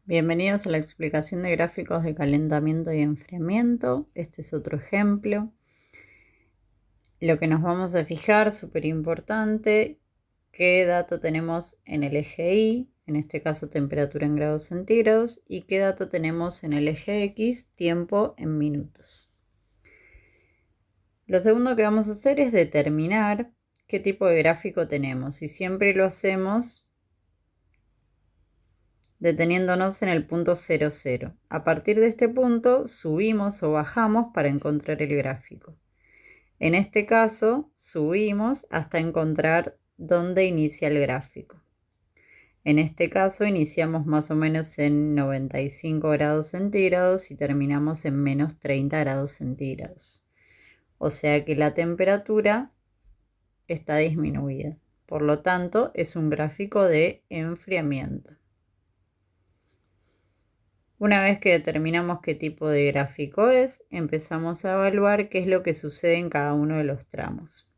Bienvenidos a la explicación de gráficos de calentamiento y enfriamiento. Este es otro ejemplo. Lo que nos vamos a fijar, súper importante, qué dato tenemos en el eje Y, en este caso temperatura en grados centígrados, y qué dato tenemos en el eje X, tiempo en minutos. Lo segundo que vamos a hacer es determinar qué tipo de gráfico tenemos, y siempre lo hacemos deteniéndonos en el punto 0, 0. A partir de este punto subimos o bajamos para encontrar el gráfico. En este caso subimos hasta encontrar dónde inicia el gráfico. En este caso iniciamos más o menos en 95 grados centígrados y terminamos en menos 30 grados centígrados. O sea que la temperatura está disminuida. Por lo tanto, es un gráfico de enfriamiento. Una vez que determinamos qué tipo de gráfico es, empezamos a evaluar qué es lo que sucede en cada uno de los tramos.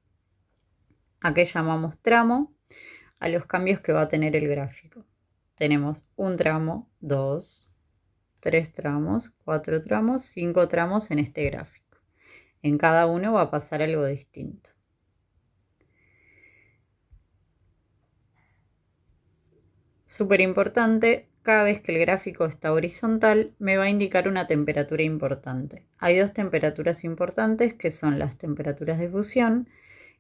¿A qué llamamos tramo? A los cambios que va a tener el gráfico. Tenemos un tramo, 2, 3 tramos, 4 tramos, 5 tramos en este gráfico. En cada uno va a pasar algo distinto. Súper importante. Cada vez que el gráfico está horizontal, me va a indicar una temperatura importante. Hay dos temperaturas importantes que son las temperaturas de fusión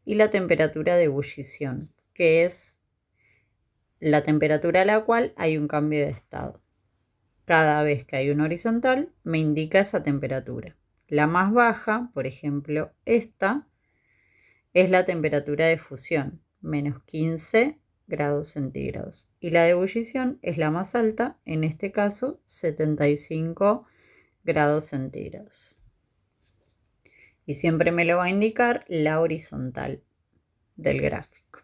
y la temperatura de ebullición, que es la temperatura a la cual hay un cambio de estado. Cada vez que hay un horizontal, me indica esa temperatura. La más baja, por ejemplo, esta, es la temperatura de fusión, menos 15 grados centígrados. Y la de ebullición es la más alta, en este caso 75 grados centígrados. Y siempre me lo va a indicar la horizontal del gráfico.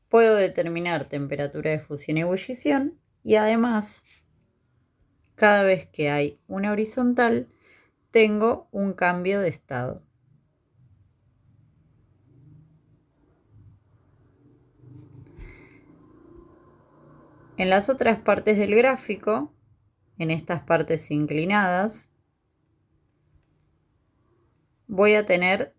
Puedo determinar temperatura de fusión y ebullición y además, cada vez que hay una horizontal, tengo un cambio de estado. En las otras partes del gráfico, en estas partes inclinadas, voy a tener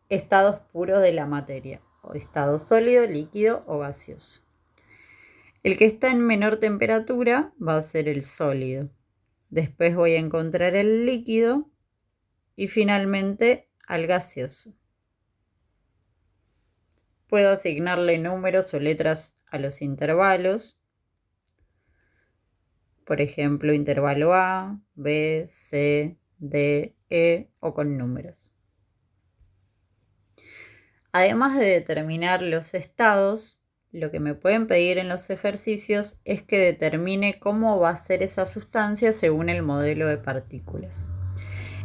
estados puros de la materia, o estado sólido, líquido o gaseoso. El que está en menor temperatura va a ser el sólido. Después voy a encontrar el líquido y finalmente al gaseoso. Puedo asignarle números o letras a los intervalos. Por ejemplo, intervalo A, B, C, D, E o con números. Además de determinar los estados, lo que me pueden pedir en los ejercicios es que determine cómo va a ser esa sustancia según el modelo de partículas.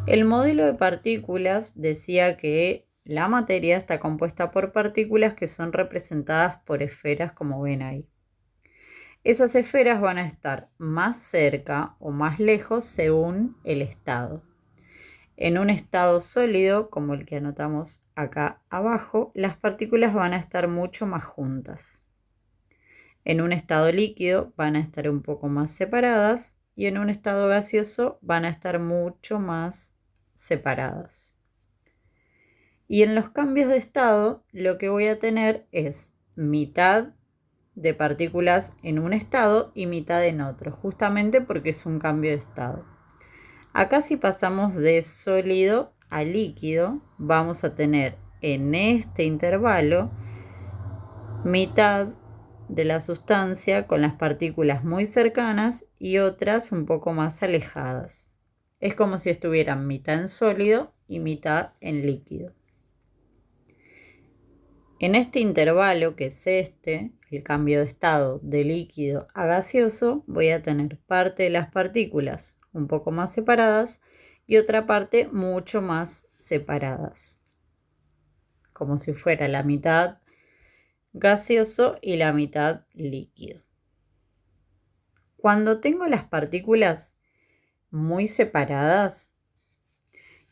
El modelo de partículas decía que la materia está compuesta por partículas que son representadas por esferas, como ven ahí. Esas esferas van a estar más cerca o más lejos según el estado. En un estado sólido, como el que anotamos acá abajo, las partículas van a estar mucho más juntas. En un estado líquido van a estar un poco más separadas y en un estado gaseoso van a estar mucho más separadas. Y en los cambios de estado, lo que voy a tener es mitad de partículas en un estado y mitad en otro, justamente porque es un cambio de estado. Acá si pasamos de sólido a líquido, vamos a tener en este intervalo mitad de la sustancia con las partículas muy cercanas y otras un poco más alejadas. Es como si estuvieran mitad en sólido y mitad en líquido. En este intervalo, que es el cambio de estado de líquido a gaseoso, voy a tener parte de las partículas un poco más separadas y otra parte mucho más separadas, como si fuera la mitad gaseoso y la mitad líquido. Cuando tengo las partículas muy separadas,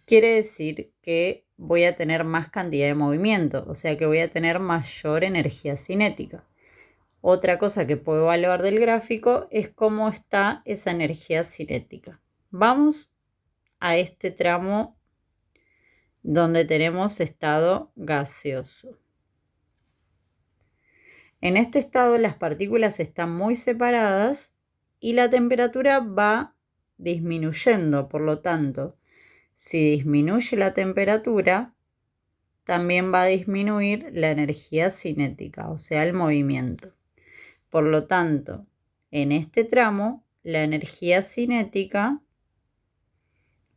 quiere decir que voy a tener más cantidad de movimiento, o sea que voy a tener mayor energía cinética. Otra cosa que puedo evaluar del gráfico es cómo está esa energía cinética. Vamos a este tramo donde tenemos estado gaseoso. En este estado las partículas están muy separadas y la temperatura va disminuyendo. Por lo tanto, si disminuye la temperatura, también va a disminuir la energía cinética, o sea, el movimiento. Por lo tanto, en este tramo, la energía cinética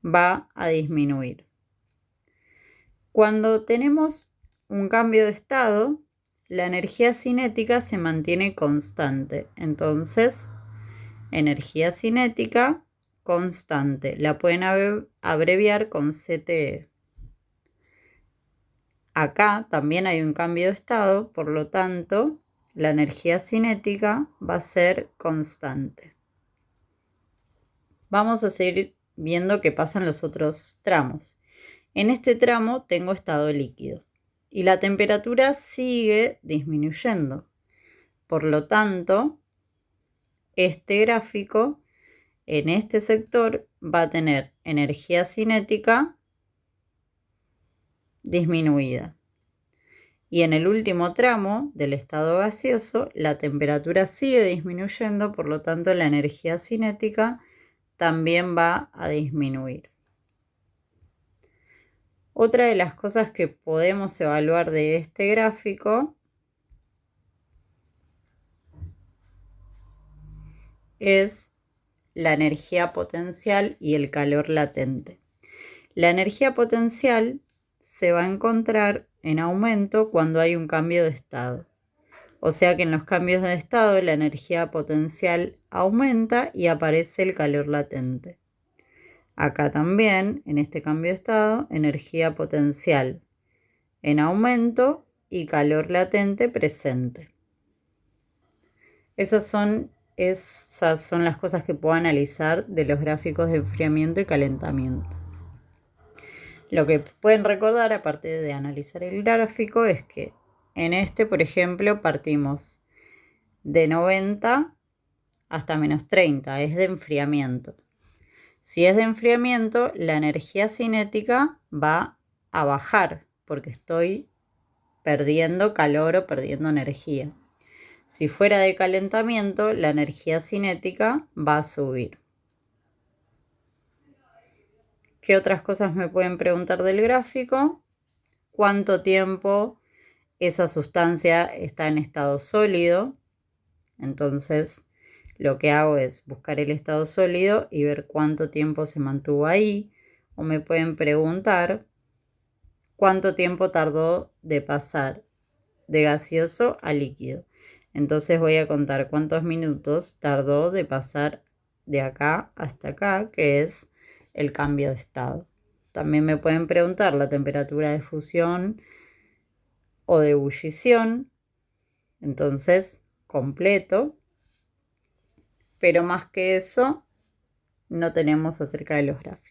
va a disminuir. Cuando tenemos un cambio de estado, la energía cinética se mantiene constante. Entonces, energía cinética constante. La pueden abreviar con CTE. Acá también hay un cambio de estado, por lo tanto, la energía cinética va a ser constante. Vamos a seguir viendo qué pasa en los otros tramos. En este tramo tengo estado líquido y la temperatura sigue disminuyendo. Por lo tanto, este gráfico en este sector va a tener energía cinética disminuida. Y en el último tramo del estado gaseoso, la temperatura sigue disminuyendo, por lo tanto la energía cinética también va a disminuir. Otra de las cosas que podemos evaluar de este gráfico es la energía potencial y el calor latente. La energía potencial se va a encontrar en aumento cuando hay un cambio de estado. O sea que en los cambios de estado la energía potencial aumenta y aparece el calor latente. Acá también, en este cambio de estado, energía potencial en aumento y calor latente presente. Esas son las cosas que puedo analizar de los gráficos de enfriamiento y calentamiento. Lo que pueden recordar, aparte de analizar el gráfico, es que en este, por ejemplo, partimos de 90 hasta menos 30, es de enfriamiento. Si es de enfriamiento, la energía cinética va a bajar porque estoy perdiendo calor o perdiendo energía. Si fuera de calentamiento, la energía cinética va a subir. ¿Qué otras cosas me pueden preguntar del gráfico? ¿Cuánto tiempo esa sustancia está en estado sólido? Entonces, lo que hago es buscar el estado sólido y ver cuánto tiempo se mantuvo ahí. O me pueden preguntar cuánto tiempo tardó de pasar de gaseoso a líquido. Entonces voy a contar cuántos minutos tardó de pasar de acá hasta acá, que es el cambio de estado. También me pueden preguntar la temperatura de fusión o de ebullición. Entonces, completo. Pero más que eso, no tenemos acerca de los gráficos.